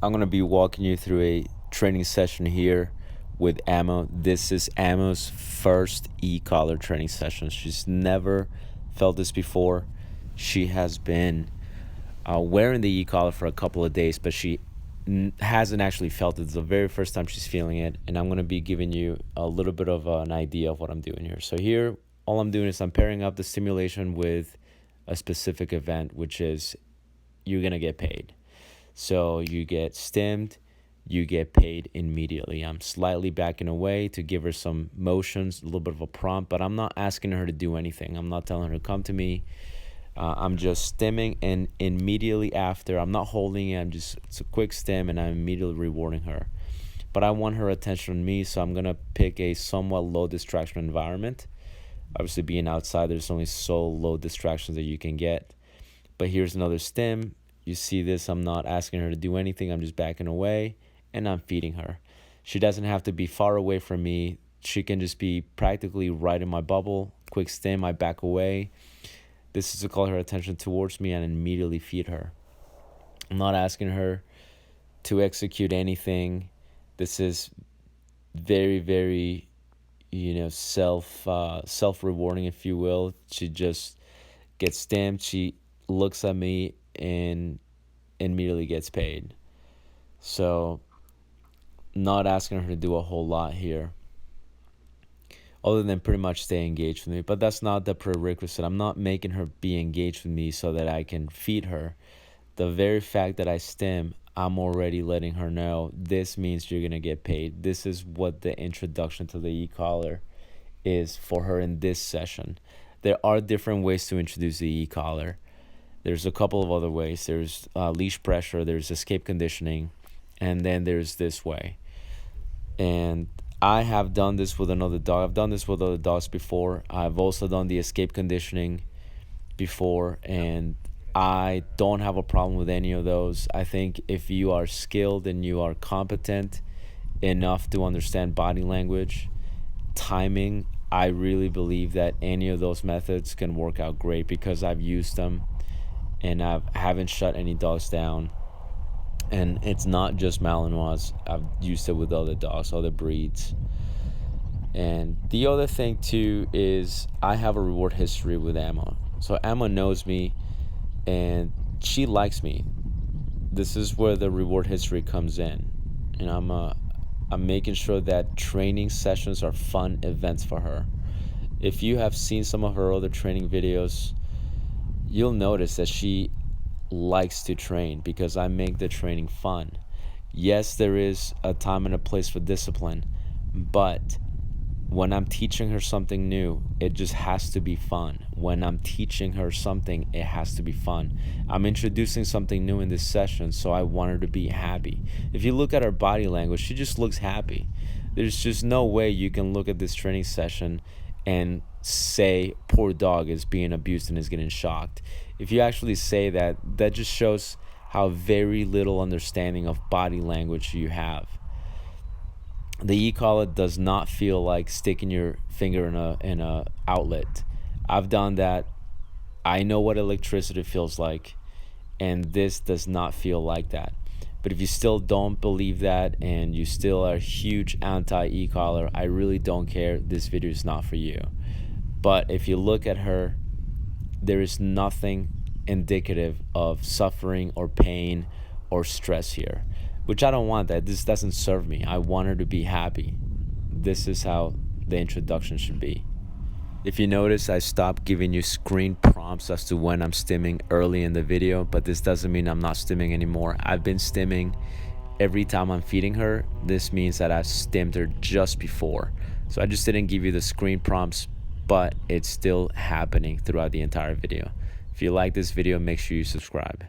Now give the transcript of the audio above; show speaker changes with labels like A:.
A: I'm going to be walking you through a training session here with Ammo. This is Ammo's first e-collar training session. She's never felt this before. She has been wearing the e-collar for a couple of days, but she hasn't actually felt it. It's the very first time she's feeling it, and I'm going to be giving you a little bit of an idea of what I'm doing here. So here, all I'm doing is I'm pairing up the stimulation with a specific event, which is you're going to get paid. So you get stimmed, you get paid immediately. I'm slightly backing away to give her some motions, a little bit of a prompt, but I'm not asking her to do anything. I'm not telling her to come to me. I'm just stimming, and immediately after, I'm not holding it. It's a quick stim, and I'm immediately rewarding her. But I want her attention on me, so I'm going to pick a somewhat low distraction environment. Obviously, being outside, there's only so low distractions that you can get. But here's another stim. You see this, I'm not asking her to do anything. I'm just backing away, and I'm feeding her. She doesn't have to be far away from me. She can just be practically right in my bubble. Quick stim, I back away. This is to call her attention towards me and immediately feed her. I'm not asking her to execute anything. This is very, very, self-rewarding, if you will. She just gets stimmed. She looks at me and immediately gets paid. So not asking her to do a whole lot here other than pretty much stay engaged with me. But that's not the prerequisite. I'm not making her be engaged with me so that I can feed her. The very fact that I stim, I'm already letting her know this means you're going to get paid. This is what the introduction to the e-collar is for her in this session. There are different ways to introduce the e-collar. There's a couple of other ways. There's leash pressure, there's escape conditioning, and then there's this way. And I have done this with another dog. I've done this with other dogs before. I've also done the escape conditioning before, and I don't have a problem with any of those. I think if you are skilled and you are competent enough to understand body language, timing, I really believe that any of those methods can work out great because I've used them. And I haven't shut any dogs down. And it's not just Malinois. I've used it with other dogs, other breeds. And the other thing, too, is I have a reward history with Emma. So Emma knows me, and she likes me. This is where the reward history comes in. And I'm making sure that training sessions are fun events for her. If you have seen some of her other training videos, you'll notice that she likes to train because I make the training fun. Yes, there is a time and a place for discipline, but when I'm teaching her something new, it just has to be fun. When I'm teaching her something, it has to be fun. I'm introducing something new in this session, so I want her to be happy. If you look at her body language, she just looks happy. There's just no way you can look at this training session and say poor dog is being abused and is getting shocked. If you actually say that, that just shows how very little understanding of body language you have. The e-collar does not feel like sticking your finger in a outlet. I've done that. I know what electricity feels like, and this does not feel like that. But if you still don't believe that and you still are a huge anti-e-collar, I really don't care. This video is not for you. But if you look at her, there is nothing indicative of suffering or pain or stress here, which I don't want that. This doesn't serve me. I want her to be happy. This is how the introduction should be. If you notice, I stopped giving you screen prompts as to when I'm stimming early in the video, but this doesn't mean I'm not stimming anymore. I've been stimming every time I'm feeding her. This means that I stimmed her just before. So I just didn't give you the screen prompts, but it's still happening throughout the entire video. If you like this video, make sure you subscribe.